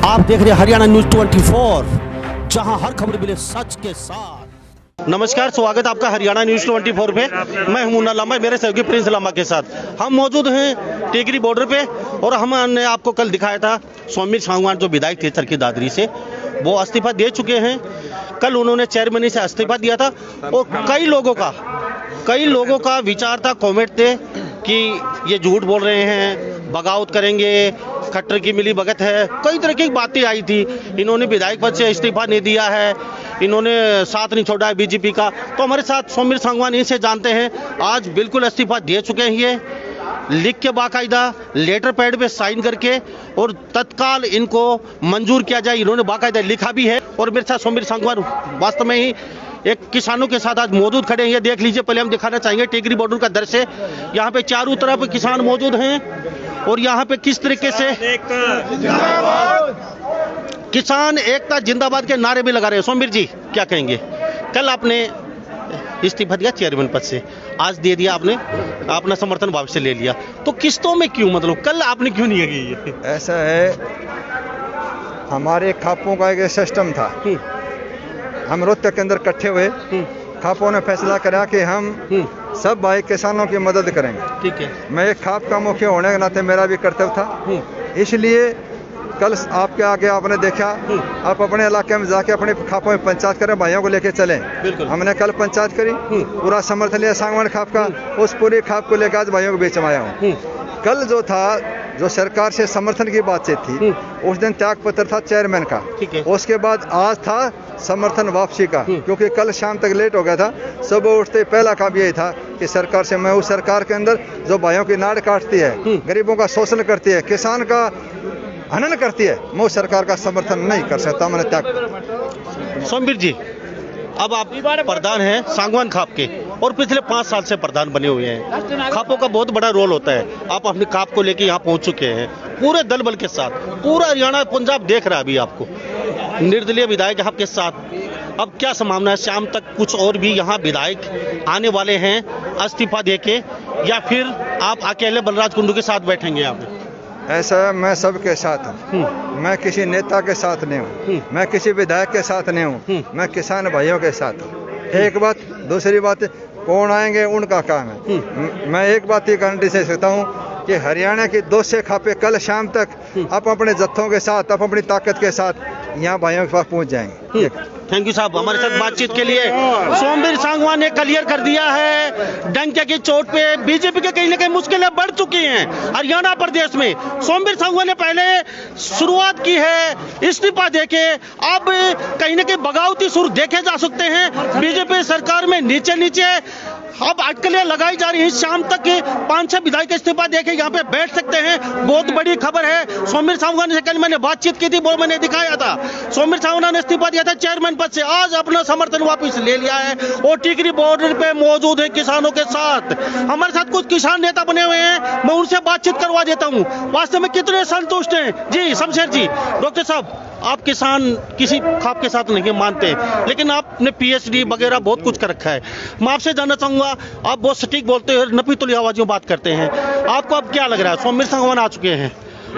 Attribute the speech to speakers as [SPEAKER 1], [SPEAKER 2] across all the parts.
[SPEAKER 1] आप देख रहे हैं हरियाणा न्यूज 24, जहां हर खबर मिले सच के साथ। नमस्कार, स्वागत है आपका हरियाणा न्यूज 24 पे। मैं हूं मुन्ना लांबा, मेरे सहयोगी प्रिंस लांबा के साथ हम मौजूद हैं टेकरी बॉर्डर पे। और हमने आपको कल दिखाया था सौमीर सांगवान जो विधायक थे चरखी दादरी से, वो इस्तीफा दे चुके हैं। कल उन्होंने चेयरमैनी से इस्तीफा दिया था और कई लोगों का विचार था, कमेंट थे कि ये झूठ बोल रहे हैं, बगावत करेंगे, खट्टर की मिली भगत है, कई तरह की बातें आई थी। इन्होंने विधायक पद से इस्तीफा नहीं दिया है, इन्होंने साथ नहीं छोड़ा है बीजेपी का। तो हमारे साथ सौमीर सांगवान इनसे जानते हैं, आज बिल्कुल इस्तीफा दे चुके हैं ये, लिख के बाकायदा लेटर पैड पे साइन करके, और तत्काल इनको मंजूर किया जाए, इन्होंने बाकायदा लिखा भी है। और मेरे साथ सौमीर सांगवान वास्तव में ही एक किसानों के साथ आज मौजूद खड़े हैं। ये देख लीजिए, पहले हम दिखाना चाहेंगे टेकरी बॉर्डर का दृश्य। यहाँ पे चारों तरफ किसान मौजूद हैं और यहाँ पे किस तरीके से किसान एकता जिंदाबाद के नारे भी लगा रहे हैं। सौमीर जी क्या कहेंगे? कल आपने इस्तीफा दिया चेयरमैन पद से, आज दे दिया, आपने अपना समर्थन वापस से ले लिया, तो किस्तों में क्यों? मतलब कल आपने क्यों नहीं किया?
[SPEAKER 2] ऐसा है, हमारे खापों का एक सिस्टम था। हम रोहतक के अंदर इकट्ठे हुए, खापों ने फैसला करा कि हम सब भाई किसानों की मदद करेंगे। ठीक है, मैं एक खाप का मुखिया होने के नाते मेरा भी कर्तव्य था, इसलिए कल आपके आगे आपने देखा, आप अपने इलाके में जाके अपने खापों में पंचायत करें, भाइयों को लेके चलें। हमने कल पंचायत करी, पूरा समर्थन लिया सांगवान खाप का, उस पूरी खाप को लेकर आज भाइयों के बीच में आया हूँ। कल जो था, जो सरकार से समर्थन की बातचीत थी, उस दिन त्याग पत्र था चेयरमैन का, उसके बाद आज था समर्थन वापसी का, क्योंकि कल शाम तक लेट हो गया था। सुबह उठते पहला काम यही था कि सरकार से, मैं उस सरकार के अंदर जो भाइयों की नाड़ काटती है, गरीबों का शोषण करती है, किसान का हनन करती है, मैं उस सरकार का समर्थन नहीं कर सकता। मैंने त्याग।
[SPEAKER 1] सौमीर जी, अब आप प्रधान हैं सांगवान खाप के और पिछले 5 साल से प्रधान बने हुए हैं। खापों का बहुत बड़ा रोल होता है, आप अपने खाप को लेके यहाँ पहुँच चुके हैं पूरे दल बल के साथ। पूरा हरियाणा पंजाब देख रहा है अभी आपको, निर्दलीय विधायक आपके साथ। अब क्या संभावना है शाम तक कुछ और भी यहाँ विधायक आने वाले हैं इस्तीफा देके, या फिर आप अकेले बलराज कुंडू के साथ बैठेंगे यहाँ पे?
[SPEAKER 2] ऐसा है, मैं सबके साथ हूँ, मैं किसी नेता के साथ नहीं हूँ, मैं किसी विधायक के साथ नहीं हूँ, मैं किसान भाइयों के साथ हूँ। एक बात, दूसरी बात, कौन आएंगे उनका काम है। मैं एक बात ये गारंटी से सकता हूँ कि हरियाणा की 200 खापे कल शाम तक आप अपने जत्थों के साथ, आप अपनी ताकत के साथ यहाँ भाइयों के पास पहुँच जाएंगे।
[SPEAKER 1] थैंक यू साहब, हमारे साथ बातचीत के लिए। सौमीर सांगवान ने क्लियर कर दिया है, डंके की चोट पे बीजेपी के कहीं ना कहीं मुश्किलें बढ़ चुकी हैं हरियाणा प्रदेश में। सौमीर सांगवान ने पहले शुरुआत की है इस्तीफा देके, अब कहीं ना कहीं बगावती सुर देखे जा सकते हैं बीजेपी सरकार में। नीचे अब अटकलें लगाई जा रही हैं, शाम तक 5-6 विधायक इस्तीफा देके यहाँ पे बैठ सकते हैं। बहुत बड़ी खबर है। सौमीर सांगवान से कल मैंने बातचीत की थी, वो मैंने दिखाया था। सौमीर सांगवान ने इस्तीफा दिया था चेयरमैन पद से, आज अपना समर्थन वापस ले लिया है और टिकरी बॉर्डर पे मौजूद है किसानों के साथ। हमारे साथ कुछ किसान नेता बने हुए हैं, मैं उनसे बातचीत करवा देता हूँ, वास्तव में कितने संतुष्ट हैं। जी शमशेर जी, डॉक्टर साहब, आप किसान किसी खाप के साथ नहीं मानते, लेकिन आपने PhD वगैरह बहुत कुछ कर रखा है। मैं आपसे जानना चाहूंगा, आप बहुत सटीक बोलते हैं, नपी तुली आवाज़ों बात करते हैं, आपको अब क्या लग रहा है? सौमीर सांगवान आ चुके हैं,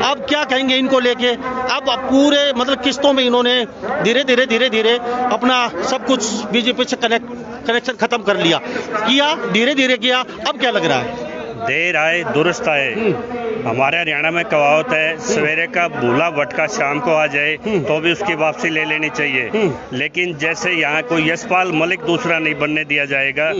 [SPEAKER 1] आप क्या कहेंगे इनको लेके? अब पूरे मतलब किस्तों में इन्होंने धीरे धीरे अपना सब कुछ बीजेपी से कनेक्शन खत्म कर लिया, धीरे धीरे किया, अब क्या लग रहा है?
[SPEAKER 3] देर आए दुरुस्त आए। हमारे हरियाणा में कहावत है, सवेरे का भूला भटका शाम को आ जाए तो भी उसकी वापसी ले लेनी चाहिए। लेकिन जैसे यहाँ कोई यशपाल मलिक दूसरा नहीं बनने दिया जाएगा।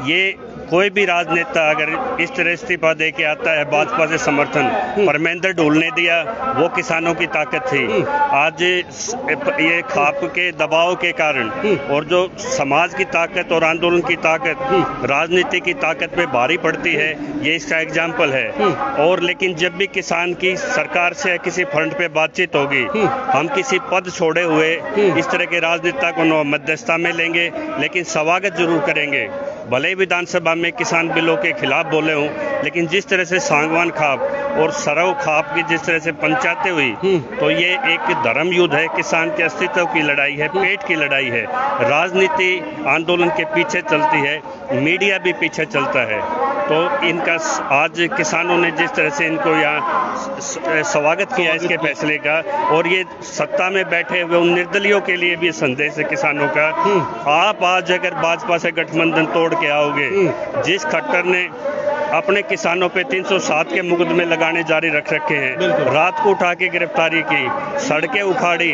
[SPEAKER 3] ये कोई भी राजनेता अगर इस तरह इस्तीफा दे के आता है भाजपा से समर्थन, परमेंद्र ढूल ने दिया, वो किसानों की ताकत थी। आज ये खाप के दबाव के कारण और जो समाज की ताकत और आंदोलन की ताकत, राजनीति की ताकत पे भारी पड़ती है, ये इसका एग्जाम्पल है। और लेकिन जब भी किसान की सरकार से किसी फ्रंट पे बातचीत होगी, हम किसी पद छोड़े हुए इस तरह के राजनेता को मध्यस्थता में लेंगे, लेकिन स्वागत जरूर करेंगे। भले ही विधानसभा में किसान बिलों के खिलाफ बोले हों, लेकिन जिस तरह से सांगवान खाप और सरव खाप की जिस तरह से पंचायतें हुई, तो ये एक धर्म युद्ध है, किसान के अस्तित्व की लड़ाई है, पेट की लड़ाई है। राजनीति आंदोलन के पीछे चलती है, मीडिया भी पीछे चलता है। तो इनका आज किसानों ने जिस तरह से इनको यहाँ स्वागत किया इसके फैसले का, और ये सत्ता में बैठे हुए उन निर्दलियों के लिए भी संदेश है किसानों का, आप आज अगर भाजपा से गठबंधन तोड़ के आओगे, जिस खट्टर ने अपने किसानों पे 307 के मुकदमे लगाने जारी रख रखे हैं, रात को उठा के गिरफ्तारी की, सड़कें उखाड़ी,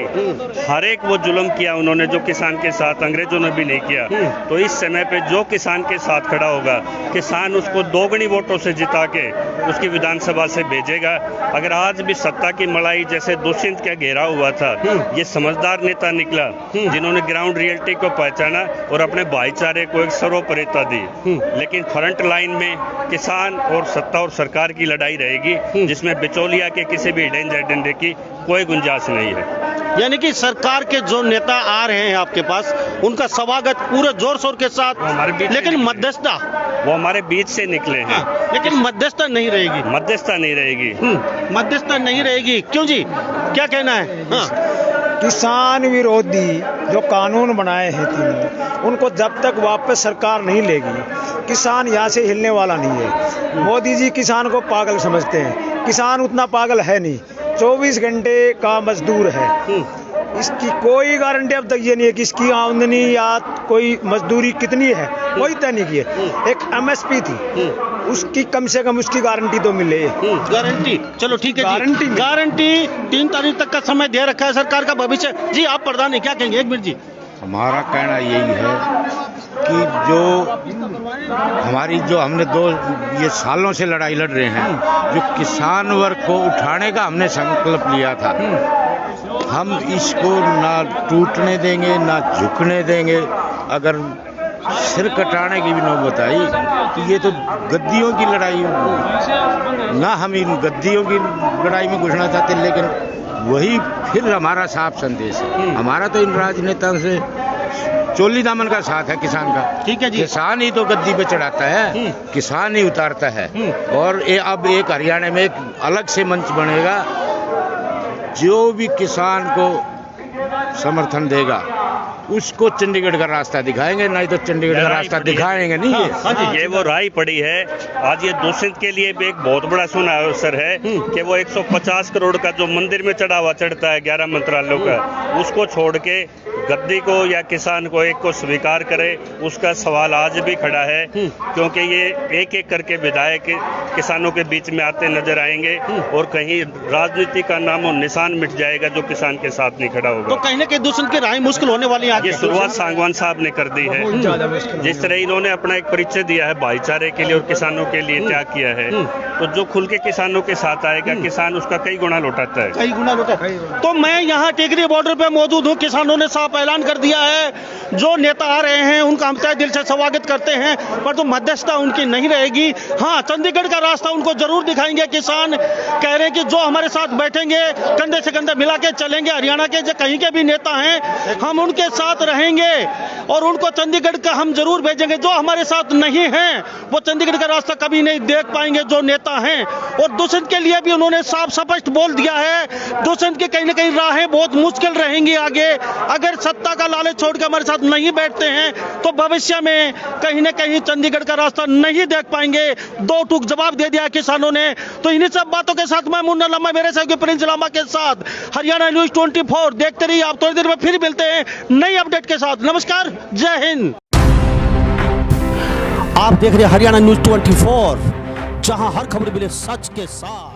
[SPEAKER 3] हर एक वो जुल्म किया उन्होंने जो किसान के साथ अंग्रेजों ने भी नहीं किया। तो इस समय पे जो किसान के साथ खड़ा होगा, किसान उसको दोगुनी वोटों से जिता के उसकी विधानसभा से भेजेगा। अगर आज भी सत्ता की मलाई जैसे दुष्यंत का घेरा हुआ था, ये समझदार नेता निकला जिन्होंने ग्राउंड रियलिटी को पहचाना और अपने भाईचारे को एक सर्वोपरिता दी। लेकिन फ्रंट लाइन में किसान और सत्ता और सरकार की लड़ाई रहेगी, जिसमें बिचौलिया के किसी भी हिडन एजेंडे की कोई गुंजाइश नहीं है।
[SPEAKER 1] यानी कि सरकार के जो नेता आ रहे हैं आपके पास, उनका स्वागत पूरे जोर शोर के साथ, लेकिन मध्यस्थता
[SPEAKER 3] वो हमारे बीच से निकले हैं।
[SPEAKER 1] लेकिन मध्यस्थता नहीं रहेगी,
[SPEAKER 3] मध्यस्थता नहीं रहेगी,
[SPEAKER 1] मध्यस्थता नहीं रहेगी। क्यों जी, क्या कहना है?
[SPEAKER 4] किसान विरोधी जो कानून बनाए हैं तीनों, उनको जब तक वापस सरकार नहीं लेगी, किसान यहाँ से हिलने वाला नहीं है। मोदी जी किसान को पागल समझते हैं, किसान उतना पागल है नहीं, 24 घंटे का मजदूर है। इसकी कोई गारंटी अब तक ये नहीं है कि इसकी आमदनी या कोई मजदूरी कितनी है, कोई तय नहीं की है। एक MSP थी, उसकी कम से कम उसकी गारंटी तो मिले।
[SPEAKER 1] गारंटी, चलो ठीक है जी, गारंटी 3 तारीख तक का समय दे रखा है सरकार का। भविष्य जी, आप प्रधान है, क्या कहेंगे? 1 मिनट जी।
[SPEAKER 5] हमारा कहना यही है कि जो हमने 2 ये सालों से लड़ाई लड़ रहे हैं, जो किसान वर्ग को उठाने का हमने संकल्प लिया था, हम इसको ना टूटने देंगे ना झुकने देंगे। अगर सिर कटाने की भी नौबत आई तो ये तो गद्दियों की लड़ाई होगी ना, हम इन गद्दियों की लड़ाई में घुसना चाहते, लेकिन वही फिर हमारा साफ संदेश है। हमारा तो इन राजनेताओं से चोली दामन का साथ है किसान का।
[SPEAKER 1] ठीक है जी।
[SPEAKER 5] किसान ही तो गद्दी पे चढ़ाता है, किसान ही उतारता है। और अब एक हरियाणा में एक अलग से मंच बनेगा, जो भी किसान को समर्थन देगा उसको चंडीगढ़ का रास्ता दिखाएंगे, नहीं तो चंडीगढ़ का रास्ता दिखाएंगे नहीं।
[SPEAKER 3] ये वो राय पड़ी है। आज ये दुष्यंत के लिए भी एक बहुत बड़ा सुना अवसर है कि वो 150 करोड़ का जो मंदिर में चढ़ावा चढ़ता है 11 मंत्रालयों का, उसको छोड़ के गद्दी को या किसान को एक को स्वीकार करे। उसका सवाल आज भी खड़ा है, क्योंकि ये एक एक करके विधायक किसानों के बीच में आते नजर आएंगे और कहीं राजनीति का नामो निशान मिट जाएगा जो किसान के साथ नहीं खड़ा होगा।
[SPEAKER 1] तो कहीं ना कहीं दुष्यंत की राय मुश्किल होने वाली है।
[SPEAKER 3] ये शुरुआत सांगवान साहब ने कर दी है। जिस तरह इन्होंने अपना एक परिचय दिया है भाईचारे के लिए और किसानों के लिए त्याग किया है, तो जो खुल के किसानों के साथ आएगा, किसान उसका कई गुना लौटाता है,
[SPEAKER 1] कई गुना लौटा। तो मैं यहाँ टिकरी बॉर्डर पे मौजूद हूँ। किसानों ने साफ ऐलान कर दिया है, जो नेता आ रहे हैं उनका हम तहे दिल से स्वागत करते हैं, पर तो मध्यस्थता उनकी नहीं रहेगी। हाँ, चंडीगढ़ का रास्ता उनको जरूर दिखाएंगे। किसान कह रहे हैं कि जो हमारे साथ बैठेंगे, कंधे से कंधे मिला के चलेंगे, हरियाणा के जो कहीं के भी नेता हैं, हम उनके साथ रहेंगे और उनको चंडीगढ़ का हम जरूर भेजेंगे। जो हमारे साथ नहीं हैं, वो चंडीगढ़ का रास्ता कभी नहीं देख पाएंगे जो नेता हैं। और दुष्यंत के लिए भी उन्होंने साफ स्पष्ट बोल दिया है, दुष्यंत की कहीं ना कहीं राहें बहुत मुश्किल रहेंगी आगे। अगर सत्ता का लालच छोड़ के हमारे साथ नहीं बैठते हैं, तो भविष्य में कहीं ना कहीं चंडीगढ़ का रास्ता नहीं देख पाएंगे। 2 टूक जवाब दे दिया किसानों ने। तो इन्हीं सब बातों के साथ मैं मुन्ना लामा, मेरे सहयोगी प्रिंस लामा के साथ हरियाणा न्यूज 24 देखते रहिए। आप थोड़ी देर में फिर मिलते हैं नई अपडेट के साथ। नमस्कार, जय हिंद। आप देख रहे हैं हरियाणा न्यूज 24, जहां हर खबर मिले सच के साथ।